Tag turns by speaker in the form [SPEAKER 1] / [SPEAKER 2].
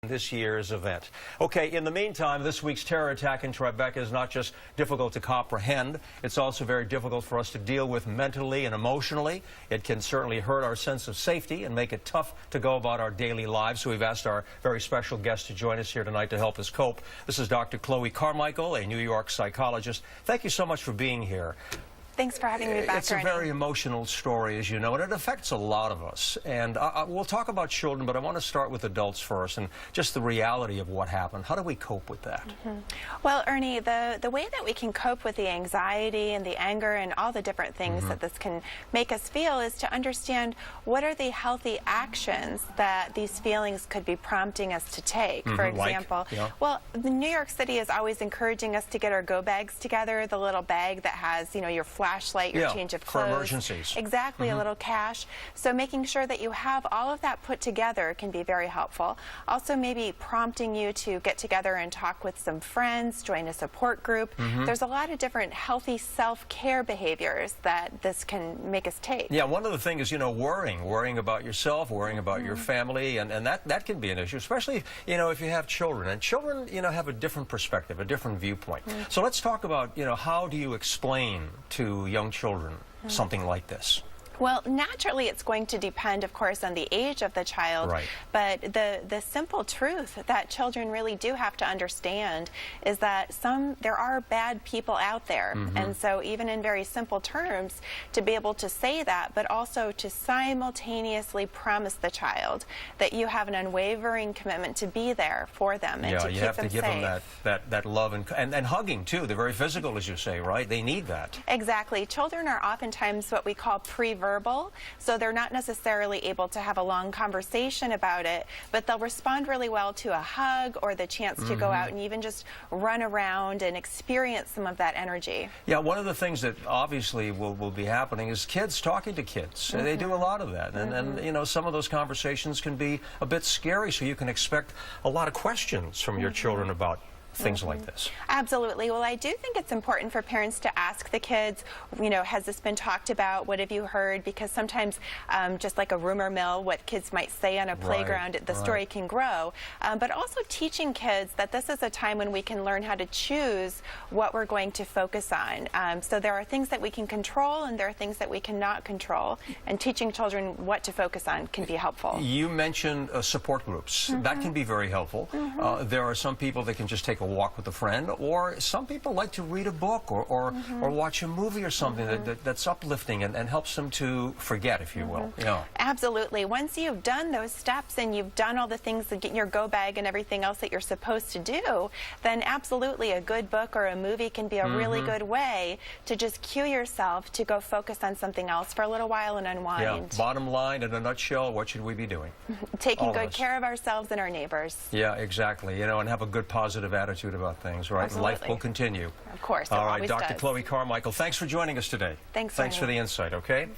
[SPEAKER 1] This year's event. Okay, in the meantime, this week's terror attack in Tribeca is not just difficult to comprehend, it's also very difficult for us to deal with mentally and emotionally. It can certainly hurt our sense of safety and make it tough to go about our daily lives. So we've asked our very special guest to join us here tonight to help us cope. This is Dr. Chloe Carmichael, a New York psychologist. Thank you so much for being here.
[SPEAKER 2] Thanks for having me back,
[SPEAKER 1] It's a very emotional story, as you know, and it affects a lot of us. And we'll talk about children, but I want to start with adults first and just the reality of what happened. How do we cope with that?
[SPEAKER 2] Well, Ernie, the way that we can cope with the anxiety and the anger and all the different things that this can make us feel is to understand what are the healthy actions that these feelings could be prompting us to take. For example, well, New York City is always encouraging us to get our go bags together, the little bag that has, you know, your flashlight, your change of clothes.
[SPEAKER 1] For emergencies.
[SPEAKER 2] Exactly, a little cash. So making sure that you have all of that put together can be very helpful. Also maybe prompting you to get together and talk with some friends, join a support group. There's a lot of different healthy self-care behaviors that this can make us take.
[SPEAKER 1] Yeah, one of the things is, you know, worrying about yourself, worrying about your family, and that can be an issue, especially, you know, if you have children. And children, you know, have a different perspective, a different viewpoint. So let's talk about, you know, how do you explain to young children something like this?
[SPEAKER 2] Well, naturally, it's going to depend, of course, on the age of the child.
[SPEAKER 1] Right.
[SPEAKER 2] But the simple truth that children really do have to understand is that there are bad people out there. And so even in very simple terms, to be able to say that, but also to simultaneously promise the child that you have an unwavering commitment to be there for them and to keep them safe. Yeah, you have to give them
[SPEAKER 1] that love and hugging, too. They're very physical, as you say, right? They need that.
[SPEAKER 2] Exactly. Children are oftentimes what we call pre-verbal, so they're not necessarily able to have a long conversation about it, but they'll respond really well to a hug or the chance to go out and even just run around and experience some of that energy.
[SPEAKER 1] Yeah, one of the things that obviously will be happening is kids talking to kids. They do a lot of that, and you know, some of those conversations can be a bit scary, so you can expect a lot of questions from your children about things like this.
[SPEAKER 2] Absolutely. Well, I do think it's important for parents to ask the kids, you know, has this been talked about? What have you heard? Because sometimes, just like a rumor mill, what kids might say on a playground, the story can grow. But also teaching kids that this is a time when we can learn how to choose what we're going to focus on. So there are things that we can control and there are things that we cannot control. And teaching children what to focus on can be helpful.
[SPEAKER 1] You mentioned support groups. That can be very helpful. There are some people that can just take a walk with a friend, or some people like to read a book or watch a movie or something that's uplifting and helps them to forget, if you will. Yeah.
[SPEAKER 2] Absolutely. Once you've done those steps and you've done all the things that get in your go bag and everything else that you're supposed to do, then absolutely a good book or a movie can be a really good way to just cue yourself to go focus on something else for a little while and unwind.
[SPEAKER 1] Yeah. Bottom line, in a nutshell, what should we be doing?
[SPEAKER 2] Taking good care of ourselves and our neighbors.
[SPEAKER 1] Yeah, exactly. You know, and have a good positive attitude about things, right?
[SPEAKER 2] Absolutely.
[SPEAKER 1] And life will continue.
[SPEAKER 2] Of course.
[SPEAKER 1] All right, Dr. Chloe Carmichael, thanks for joining us today.
[SPEAKER 2] Thanks
[SPEAKER 1] for the insight, okay?